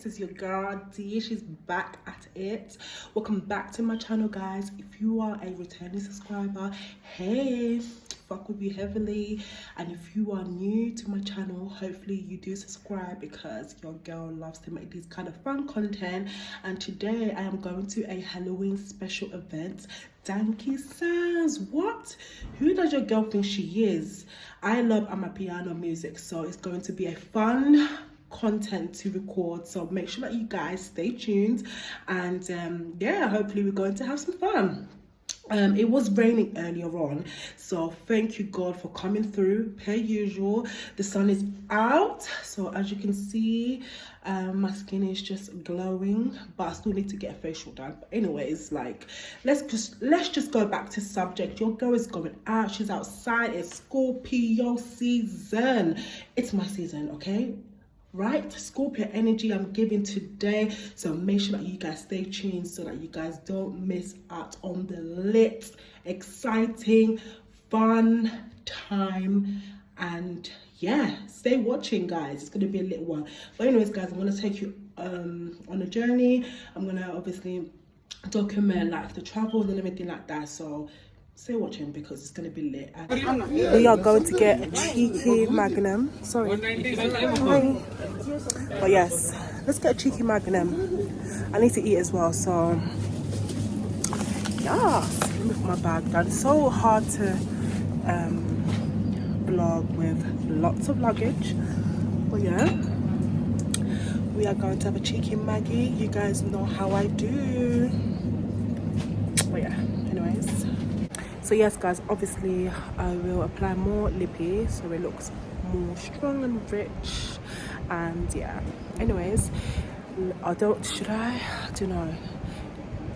it is your girl D. She's back at it. Welcome back to my channel, guys. If you are a returning subscriber, hey, fuck with you heavily. And if you are new to my channel, hopefully you do subscribe, because your girl loves to make these kind of fun content. And today I am going to a Halloween special event. Dankie says, what? Who does your girl think she is? I love amapiano music, so it's going to be a fun content to record, so make sure that you guys stay tuned. And yeah, hopefully we're going to have some fun. It was raining earlier on, so thank you God for coming through per usual. The sun is out, so as you can see, my skin is just glowing, but I still need to get a facial done. But anyways, like, let's just go back to subject. Your girl is going out, she's outside. It's Scorpio season. It's my season, okay? Right, Scorpio energy I'm giving today, so make sure that you guys stay tuned so that you guys don't miss out on the lit, exciting, fun time. And yeah, stay watching, guys. It's gonna be a little one. But anyways, guys, I'm gonna take you on a journey. I'm gonna obviously document like the travels and everything like that, so stay watching because it's going to be lit. We are going to get a cheeky magnum. Sorry. Hi. But yes, let's get a cheeky magnum. I need to eat as well, so yes. Let me put my bag down. It's so hard to vlog with lots of luggage. But yeah, we are going to have a cheeky Maggie. You guys know how I do. But yeah, anyways. So yes, guys, obviously I will apply more lippy so it looks more strong and rich. And yeah, anyways, I don't know,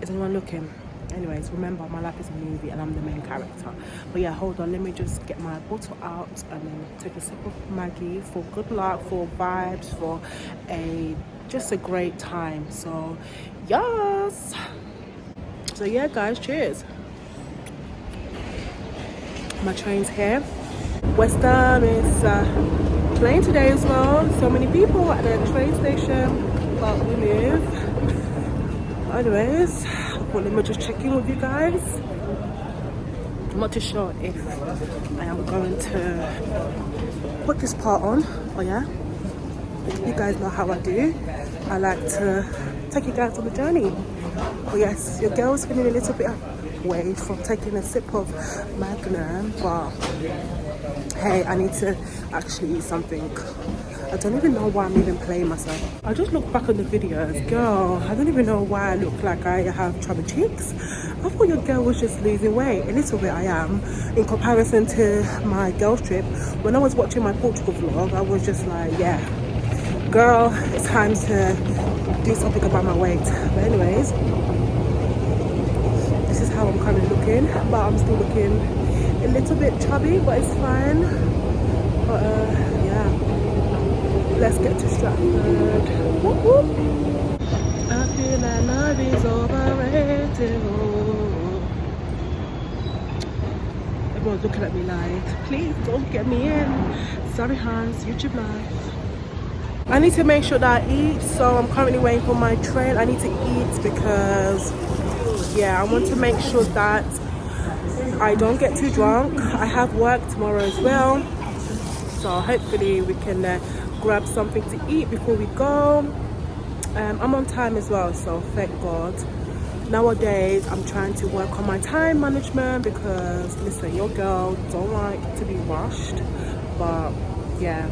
is anyone looking? Anyways, remember, my life is a movie and I'm the main character. But yeah, hold on, let me just get my bottle out and then take a sip of Maggie for good luck, for vibes, for just a great time. So yes, so yeah, guys, cheers. My train's here. West Ham is playing today as well. So many people at the train station, but we move. Anyways, well, let me just check in with you guys. I'm not too sure if I am going to put this part on. Oh yeah, you guys know how I do. I like to take you guys on the journey. But yes, your girl's feeling a little bit away from taking a sip of magnum, but hey, I need to actually eat something. I don't even know why I'm even playing myself. I just look back on the videos, girl, I don't even know why I look like I have chubby cheeks. I thought your girl was just losing weight. A little bit I am, in comparison to my girls trip. When I was watching my Portugal vlog, I was just like, yeah, girl, it's time to do something about my weight. But anyways, this is how I'm currently looking, but I'm still looking a little bit chubby, but it's fine. But yeah, let's get to Stratford. Whoop, whoop. I feel like love is overrated. Everyone's looking at me like, please don't get me in. Sorry, Hans, YouTube live. I need to make sure that I eat, so I'm currently waiting for my train. I need to eat because yeah, I want to make sure that I don't get too drunk. I have work tomorrow as well, so hopefully we can grab something to eat before we go. I'm on time as well, so thank God. Nowadays I'm trying to work on my time management because listen, your girl don't like to be rushed. But yeah,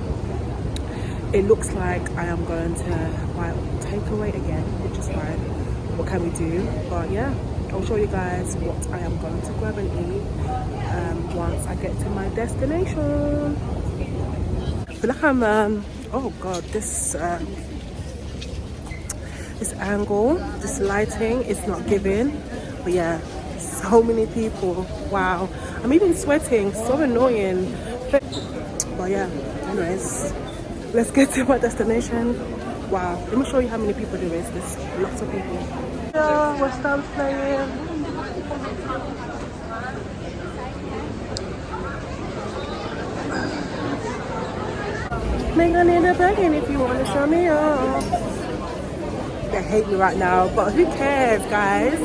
it looks like I am going to take away again, which is fine. What can we do? But yeah, I'll show you guys what I am going to grab and eat once I get to my destination. I feel like I'm, oh God, this angle, this lighting is not giving. But yeah, so many people, wow. I'm even sweating, so annoying. But yeah, anyways, let's get to my destination. Wow, let me show you how many people there is. There's lots of people. Yeah, West Ham's playing. Make a little begging if you want to show me off. hate me right now, but who cares, guys?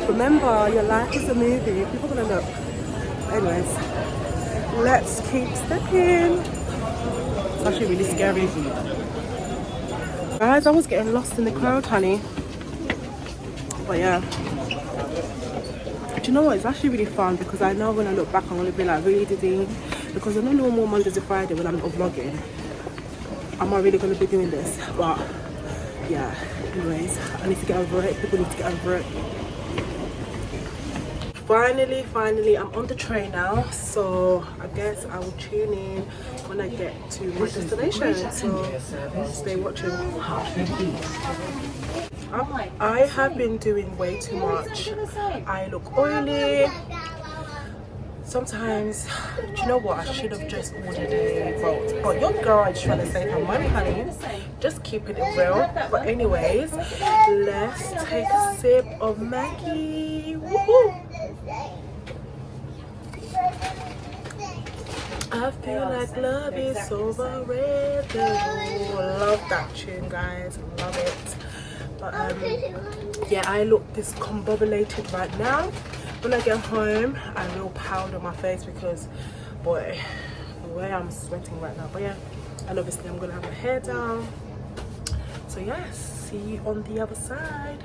Remember, your life is a movie. People are gonna look. Anyways, let's keep stepping. It's actually really scary. Guys, I was getting lost in the crowd, honey. But yeah. Do you know what? It's actually really fun because I know when I look back, I'm gonna be like, really, Diddy? Because I know no more Monday to Friday when I'm not vlogging. Am I really gonna be doing this? But yeah, anyways, I need to get over it. People need to get over it. Finally, I'm on the train now, so I guess I will tune in when I get to my destination. So stay watching. I have been doing way too much. I look oily. Sometimes, do you know what? I should have just ordered a Bolt. But your girl is trying to save her money, honey. Just keeping it real. But anyways, let's take a sip of Maggie. Woohoo! I feel like love is overrated. Love that tune, guys. Love it. But yeah, I look discombobulated right now. When I get home, I will powder my face because, boy, the way I'm sweating right now. But yeah, and obviously I'm gonna have my hair down. So yes, see you on the other side.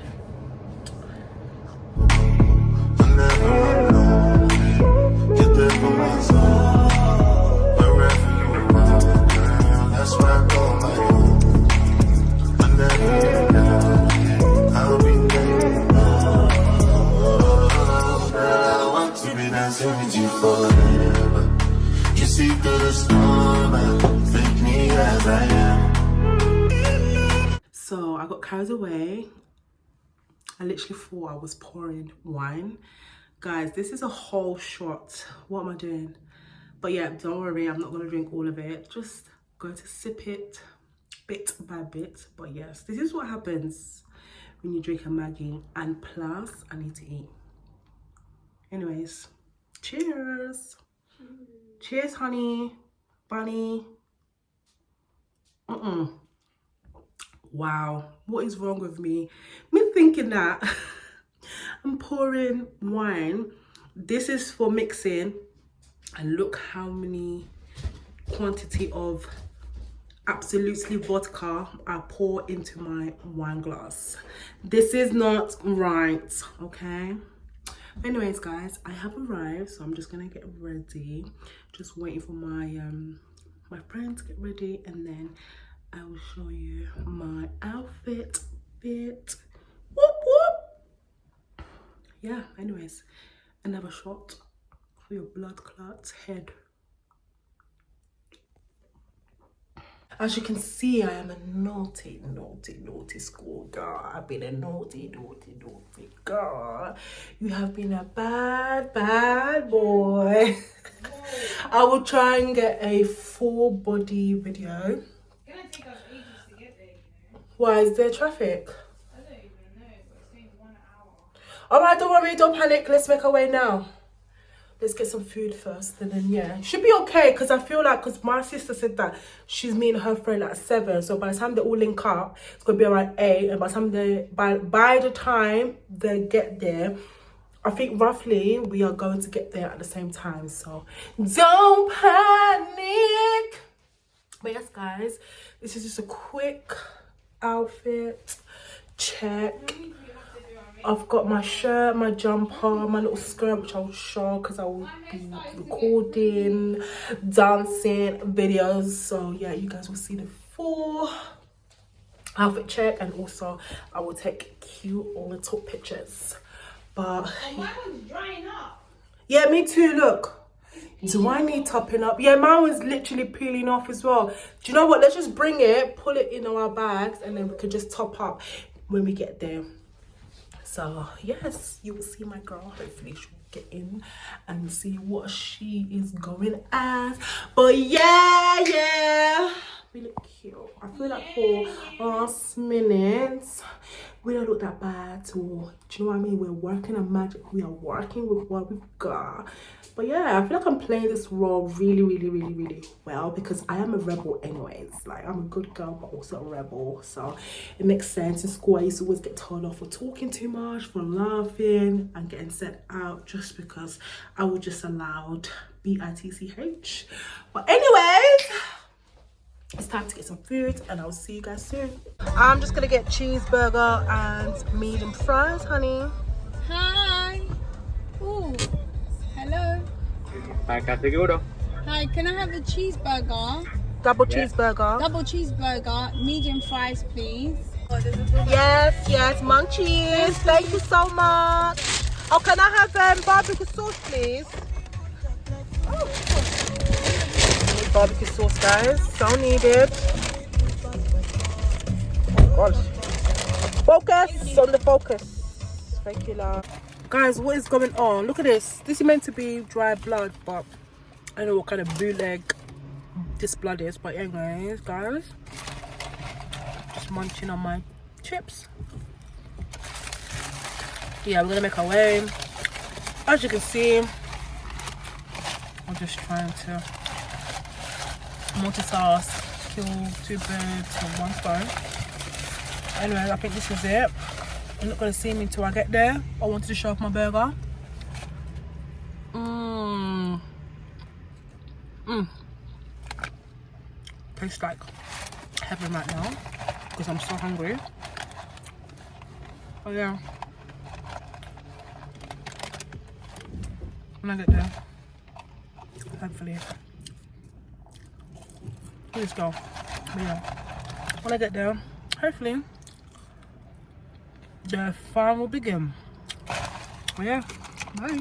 So I got carried away. I literally thought I was pouring wine. Guys, this is a whole shot. What am I doing? But yeah, don't worry, I'm not gonna drink all of it. Just going to sip it bit by bit. But yes, this is what happens when you drink a Maggie. And plus, I need to eat. Anyways, cheers. Cheers, honey, bunny. Wow, what is wrong with me? Me thinking that I'm pouring wine. This is for mixing, and look how many quantity of absolutely vodka I pour into my wine glass. This is not right, okay? Anyways, guys, I have arrived, so I'm just gonna get ready. Just waiting for my my friend to get ready, and then I will show you my outfit bit. Whoop whoop. Yeah, anyways, another shot for your blood clot head. As you can see, I am a naughty school girl. I've been a naughty girl. You have been a bad boy. I will try and get a full body video. It's gonna take us ages to get there, you know. Why, is there traffic? I don't even know, but it's saying 1 hour. Alright, don't worry, don't panic. Let's make our way now. Let's get some food first, and then yeah, should be okay. Because I feel like, because my sister said that she's meeting her friend at 7, so by the time they all link up, it's gonna be around 8. And by the time by the time they get there, I think roughly we are going to get there at the same time. So don't panic. But yes, guys, this is just a quick outfit check. I've got my shirt, my jumper, my little skirt, which I'll show because I will be recording, dancing videos. So yeah, you guys will see the full outfit check, and also I will take cute little pictures. But mine was drying up. yeah, me too. Look. Do I need topping up? Yeah, mine was literally peeling off as well. Do you know what? Let's just bring it, pull it in our bags, and then we can just top up when we get there. So yes, you will see my girl. Hopefully she'll get in and see what she is going as. But yeah, we look cute. I feel like for last minute, we don't look that bad, or do you know what I mean? We're working on magic. We are working with what we've got. But yeah, I feel like I'm playing this role really well, because I am a rebel anyways. Like, I'm a good girl but also a rebel, so it makes sense. In school I used to always get told off for talking too much, for laughing and getting sent out just because I was just allowed bitch. But anyways, it's time to get some food and I'll see you guys soon. I'm just gonna get cheeseburger and medium fries, honey. Hi. Ooh. Hello. Hi, Category. Hi, can I have a cheeseburger? Double cheeseburger. Double cheeseburger, medium fries, please. Yes, munchies. Thank you so much. Oh, can I have barbecue sauce, please? Oh, need barbecue sauce, guys. So needed. Oh gosh. Focus on the focus. Thank you, love. Guys, what is going on? Look at this. This is meant to be dry blood, but I don't know what kind of bootleg this blood is. But anyways, guys, just munching on my chips. Yeah, we're gonna make our way. As you can see, I'm just trying to multitask, kill two birds with one stone. Anyway, I think this is it. You're not gonna see me until I get there. I wanted to show off my burger. Tastes like heaven right now because I'm so hungry. Oh yeah. When I get there, hopefully. Please go. But yeah. When I get there, hopefully the fun will begin. Oh yeah, bye.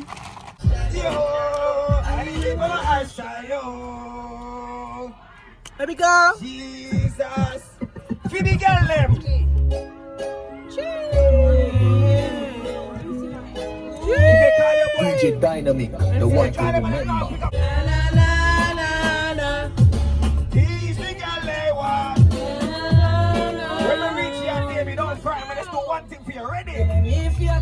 Baby girl. Jesus. Feed the girl them. DJ Dynamic, the one to remember. He's the girl they want. When we reach here, baby, don't cry, man. Let's do one thing for you. Ready? Yeah.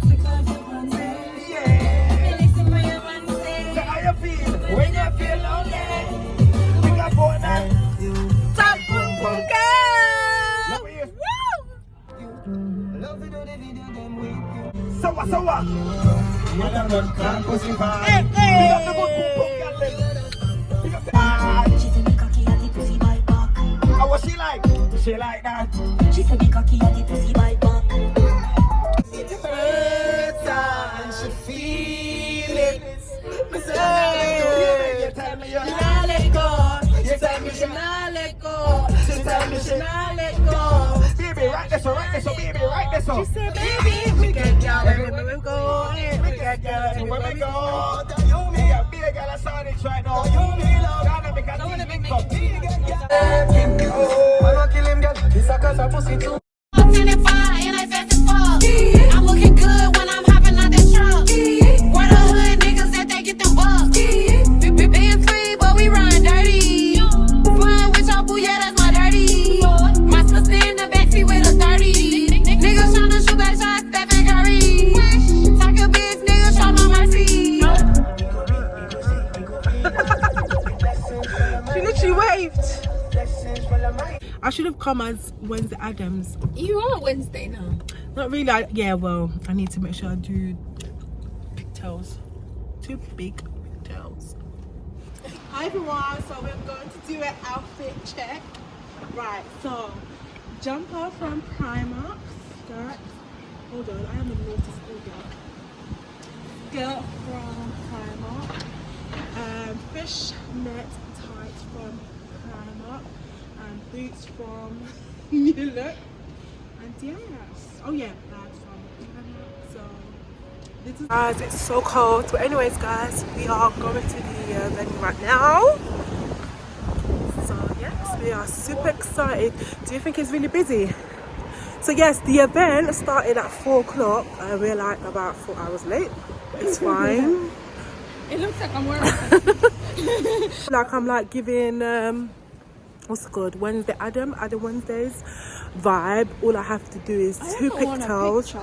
So how you feel? When you feel lonely, we got for that. Top boom boom girl. Let me hear. So what? So what? Hey, hey. Pick up the good boom boom girl then. Pick up the how was she like? She like that. She said the cocky and the pussy by back. It hurts and she feel it. Me say, you tell me you not let go. You tell me she not let go. She tell me she not let go. Baby, right this so, baby, right this so. She said, baby, we get down everywhere we go. We get down everywhere we go. You me a big girl, I saw it right now. You me love, gotta make a deal, big cup. Oh, I don't kill him, girl. This a cause I pussy too. I'm feeling fine and I fast as fuck. I'm looking good when I'm hopping out that truck. Where the hood niggas that they get them bucks. Being free, but we run dirty. Flying with your boo, yeah, that's my dirty. My sister in the backseat with a 30. Niggas tryna shoot that shot, Stephen Curry. Talk a bitch, niggas show no mercy. She literally waved. I should have come as Wednesday Addams. You are Wednesday now. Not really. Yeah, well, I need to make sure I do pigtails. 2 big pigtails. Hi everyone. So we're going to do an outfit check. Right. So jumper from Primark. Skirt. Hold on. I am a naughty school girl. Skirt from Primark. Fishnet tights from Primark. And boots from New Look. And yes. Oh yeah, bags from Primark. So this is guys, it's so cold. But anyways guys, we are going to the venue right now. So yes, we are super excited. Do you think it's really busy? So yes, the event started at 4 o'clock. We're like about 4 hours late. It's fine. It looks like I'm wearing Like I'm like giving what's it called? Wednesday, Adam Wednesdays vibe. All I have to do is two pigtails.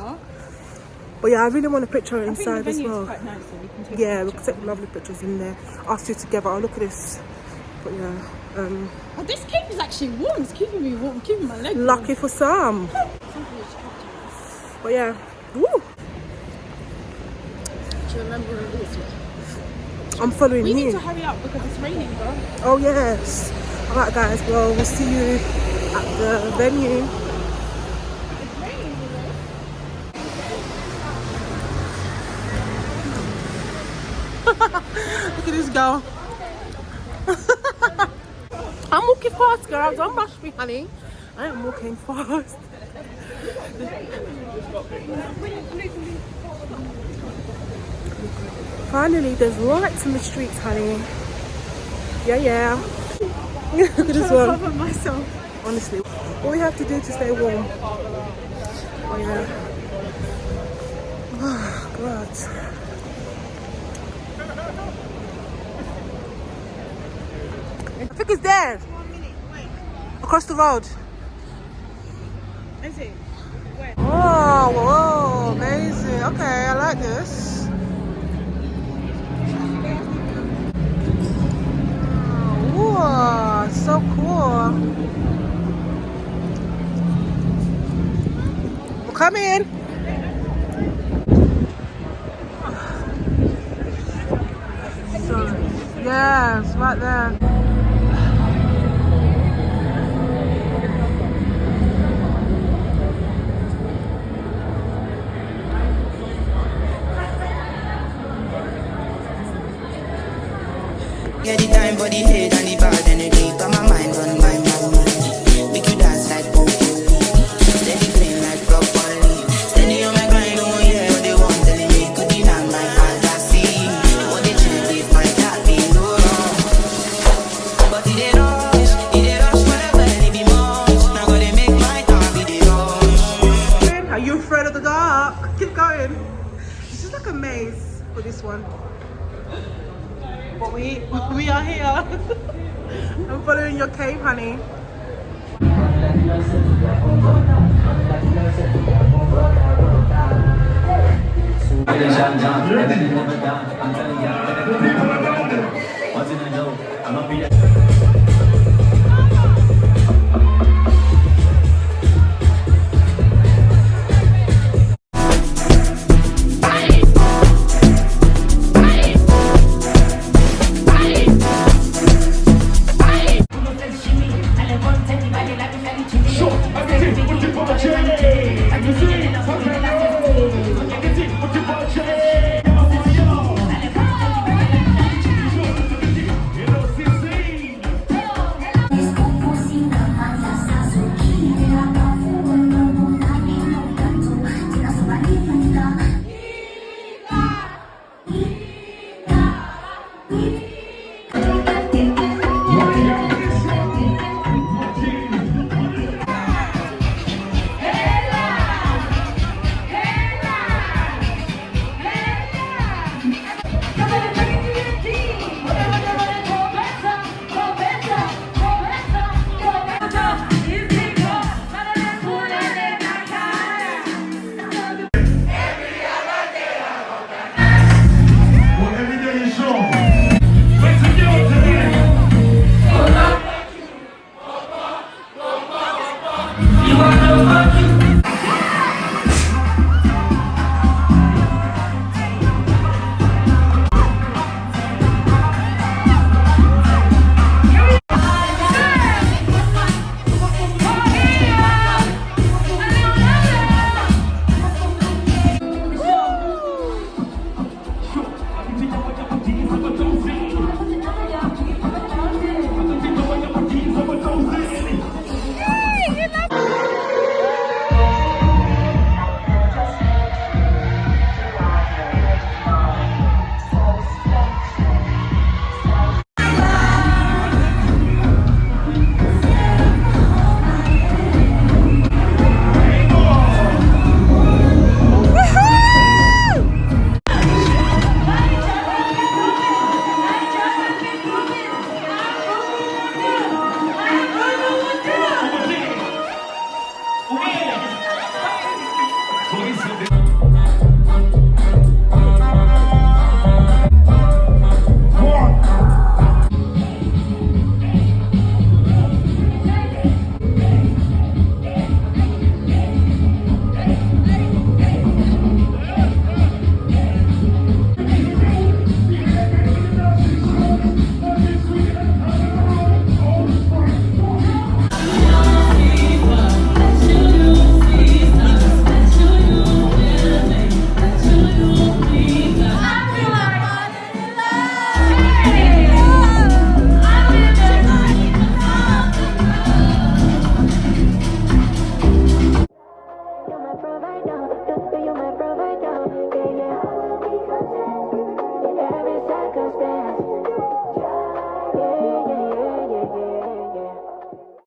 But yeah, I really want a picture inside as well. Quite nice, so we can take Yeah, we can take lovely pictures in there. Us two together. Oh, look at this. But yeah, Oh, this cake is actually warm. It's keeping me warm, keeping my leg warm. lucky for some. But yeah, woo. Do you remember this? I'm following We you. need to hurry up because it's raining, bro. Oh yes. Alright guys, well we'll see you at the venue. It's raining, you know. Look at this girl. I'm walking fast, girl. Don't rush me, honey. I am walking fast. Finally, there's lights in the streets, honey. Yeah, yeah. Look at this one. Cover myself. Honestly, all we have to do to stay warm. Oh yeah. Oh God. I think it's there. 1 minute, wait. Across the road. Is it? Where? Oh, whoa, amazing. Okay, I like this. Whoa, so cool. We'll come in. So, yes, right there. Yeah, the time for the hate and the bad energy. Got my mind on my mind. Make you dance like broccoli. Steady flame like broccoli. Steady on my grind, oh yeah. What they want telling me could deny my fantasy. What they change if my cat be no wrong. But it ain't rush whatever it be much. Now gotta make my car be the rush. Are you afraid of the dark? Keep going. It's just like a maze for this one. But we are here. I'm following your cave, honey.